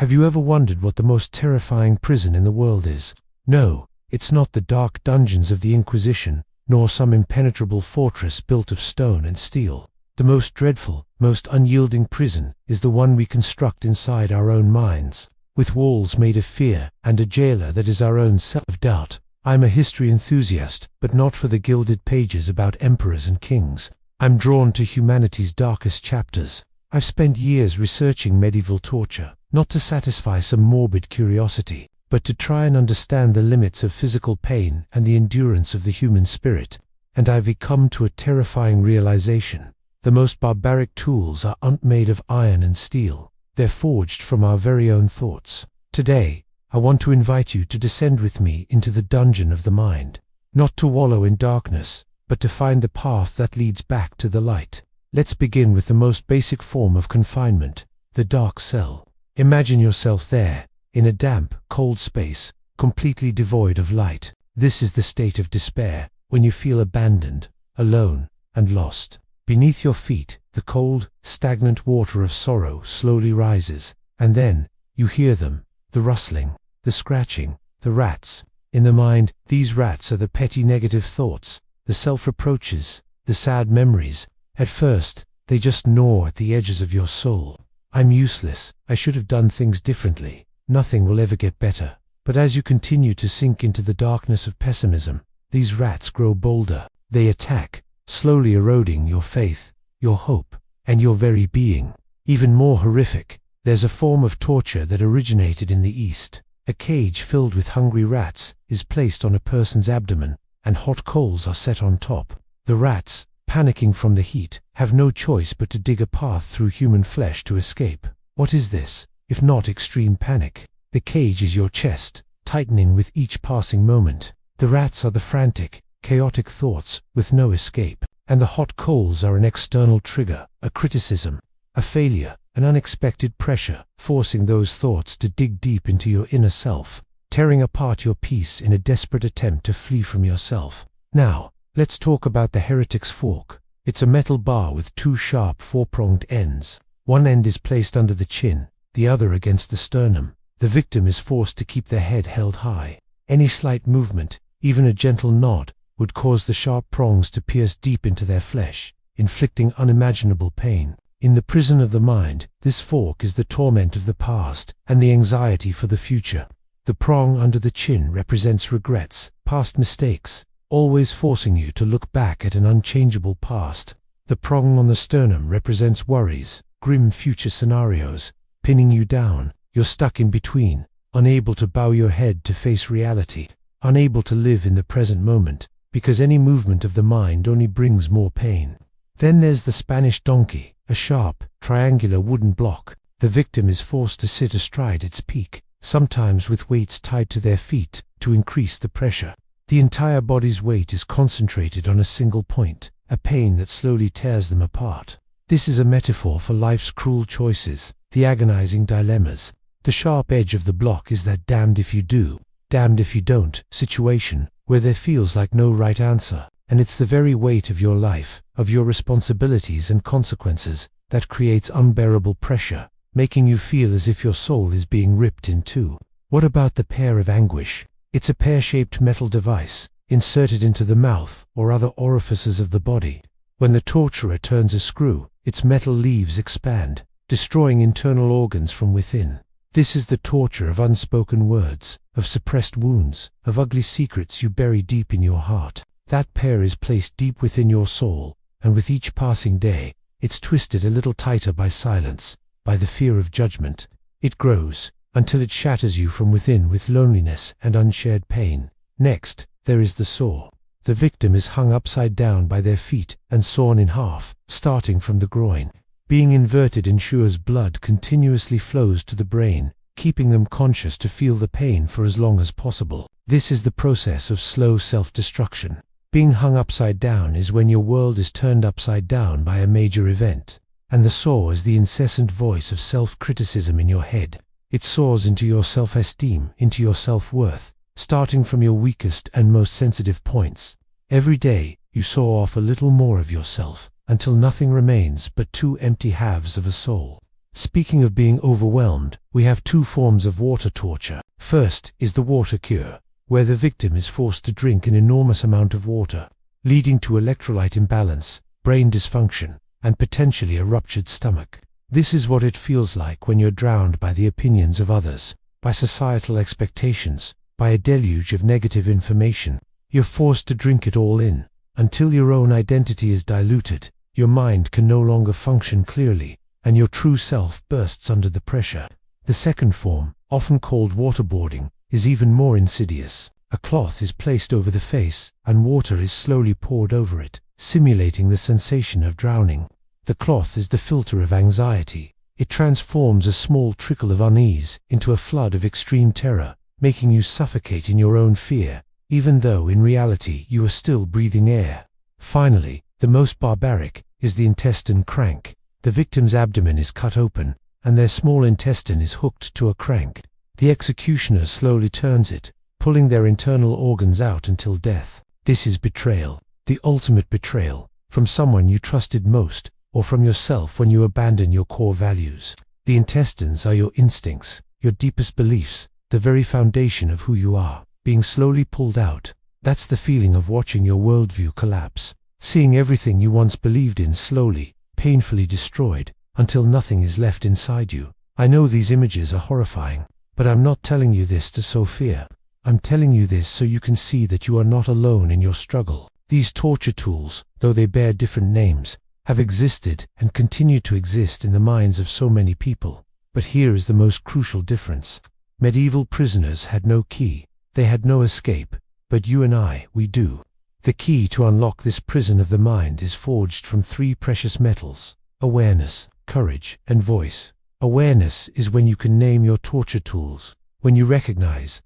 Have you ever wondered what the most terrifying prison in the world is? No, it's not the dark dungeons of the Inquisition, nor some impenetrable fortress built of stone and steel. The most dreadful, most unyielding prison is the one we construct inside our own minds, with walls made of fear and a jailer that is our own self-doubt. I'm a history enthusiast, but not for the gilded pages about emperors and kings. I'm drawn to humanity's darkest chapters. I've spent years researching medieval torture, not to satisfy some morbid curiosity, but to try and understand the limits of physical pain and the endurance of the human spirit. And I've come to a terrifying realization. The most barbaric tools aren't made of iron and steel. They're forged from our very own thoughts. Today, I want to invite you to descend with me into the dungeon of the mind, not to wallow in darkness, but to find the path that leads back to the light. Let's begin with the most basic form of confinement, the dark cell. Imagine yourself there, in a damp, cold space, completely devoid of light. This is the state of despair, when you feel abandoned, alone, and lost. Beneath your feet, the cold, stagnant water of sorrow slowly rises, and then, you hear them, the rustling, the scratching, the rats. In the mind, these rats are the petty negative thoughts, the self-reproaches, the sad memories. At first, they just gnaw at the edges of your soul. I'm useless, I should have done things differently, nothing will ever get better. But as you continue to sink into the darkness of pessimism, these rats grow bolder. They attack, slowly eroding your faith, your hope, and your very being. Even more horrific, there's a form of torture that originated in the East. A cage filled with hungry rats is placed on a person's abdomen, and hot coals are set on top. The rats, panicking from the heat, have no choice but to dig a path through human flesh to escape. What is this, if not extreme panic? The cage is your chest, tightening with each passing moment. The rats are the frantic, chaotic thoughts, with no escape. And the hot coals are an external trigger, a criticism, a failure, an unexpected pressure, forcing those thoughts to dig deep into your inner self, tearing apart your peace in a desperate attempt to flee from yourself. Now, let's talk about the heretic's fork. It's a metal bar with two sharp four-pronged ends. One end is placed under the chin, the other against the sternum. The victim is forced to keep their head held high. Any slight movement, even a gentle nod, would cause the sharp prongs to pierce deep into their flesh, inflicting unimaginable pain. In the prison of the mind, this fork is the torment of the past and the anxiety for the future. The prong under the chin represents regrets, past mistakes, always forcing you to look back at an unchangeable past. The prong on the sternum represents worries, grim future scenarios, pinning you down. You're stuck in between, unable to bow your head to face reality, unable to live in the present moment, because any movement of the mind only brings more pain. Then there's the Spanish donkey, a sharp, triangular wooden block. The victim is forced to sit astride its peak, sometimes with weights tied to their feet to increase the pressure. The entire body's weight is concentrated on a single point, a pain that slowly tears them apart. This is a metaphor for life's cruel choices, the agonizing dilemmas. The sharp edge of the block is that damned if you do, damned if you don't situation, where there feels like no right answer. And it's the very weight of your life, of your responsibilities and consequences, that creates unbearable pressure, making you feel as if your soul is being ripped in two. What about the pear of anguish? It's a pear-shaped metal device, inserted into the mouth or other orifices of the body. When the torturer turns a screw, its metal leaves expand, destroying internal organs from within. This is the torture of unspoken words, of suppressed wounds, of ugly secrets you bury deep in your heart. That pear is placed deep within your soul, and with each passing day, it's twisted a little tighter by silence, by the fear of judgment. It grows, until it shatters you from within with loneliness and unshared pain. Next, there is the saw. The victim is hung upside down by their feet and sawn in half, starting from the groin. Being inverted ensures blood continuously flows to the brain, keeping them conscious to feel the pain for as long as possible. This is the process of slow self-destruction. Being hung upside down is when your world is turned upside down by a major event, and the saw is the incessant voice of self-criticism in your head. It saws into your self-esteem, into your self-worth, starting from your weakest and most sensitive points. Every day, you saw off a little more of yourself, until nothing remains but two empty halves of a soul. Speaking of being overwhelmed, we have two forms of water torture. First is the water cure, where the victim is forced to drink an enormous amount of water, leading to electrolyte imbalance, brain dysfunction, and potentially a ruptured stomach. This is what it feels like when you're drowned by the opinions of others, by societal expectations, by a deluge of negative information. You're forced to drink it all in, until your own identity is diluted, your mind can no longer function clearly, and your true self bursts under the pressure. The second form, often called waterboarding, is even more insidious. A cloth is placed over the face, and water is slowly poured over it, simulating the sensation of drowning. The cloth is the filter of anxiety. It transforms a small trickle of unease into a flood of extreme terror, making you suffocate in your own fear, even though in reality you are still breathing air. Finally, the most barbaric is the intestine crank. The victim's abdomen is cut open, and their small intestine is hooked to a crank. The executioner slowly turns it, pulling their internal organs out until death. This is betrayal, the ultimate betrayal, from someone you trusted most, or from yourself when you abandon your core values. The intestines are your instincts, your deepest beliefs, the very foundation of who you are, being slowly pulled out. That's the feeling of watching your worldview collapse, seeing everything you once believed in slowly, painfully destroyed, until nothing is left inside you. I know these images are horrifying, but I'm not telling you this to sow fear. I'm telling you this so you can see that you are not alone in your struggle. These torture tools, though they bear different names, have existed and continue to exist in the minds of so many people. But here is the most crucial difference. Medieval prisoners had no key, they had no escape, but you and I, we do. The key to unlock this prison of the mind is forged from three precious metals: awareness, courage, and voice. Awareness is when you can name your torture tools, when you recognize,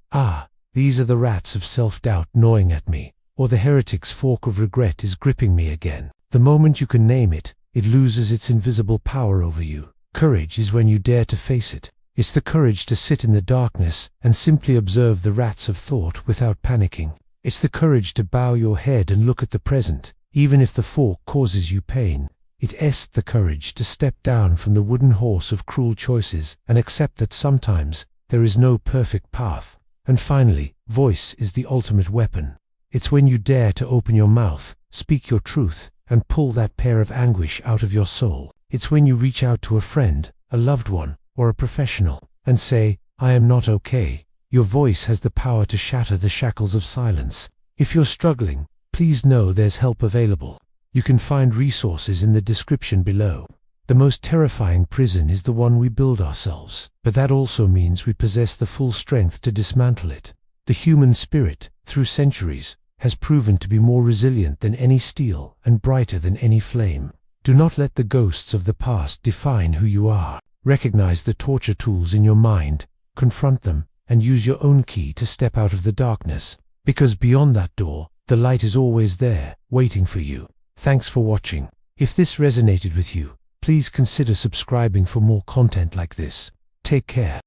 these are the rats of self-doubt gnawing at me, or the heretic's fork of regret is gripping me again. The moment you can name it, it loses its invisible power over you. Courage is when you dare to face it. It's the courage to sit in the darkness and simply observe the rats of thought without panicking. It's the courage to bow your head and look at the present, even if the fork causes you pain. It's the courage to step down from the wooden horse of cruel choices and accept that sometimes there is no perfect path. And finally, voice is the ultimate weapon. It's when you dare to open your mouth, speak your truth, and pull that pear of anguish out of your soul. It's when you reach out to a friend, a loved one, or a professional, and say, I am not okay. Your voice has the power to shatter the shackles of silence. If you're struggling, please know there's help available. You can find resources in the description below. The most terrifying prison is the one we build ourselves, but that also means we possess the full strength to dismantle it. The human spirit, through centuries, has proven to be more resilient than any steel and brighter than any flame. Do not let the ghosts of the past define who you are. Recognize the torture tools in your mind, confront them, and use your own key to step out of the darkness. Because beyond that door, the light is always there, waiting for you. Thanks for watching. If this resonated with you, please consider subscribing for more content like this. Take care.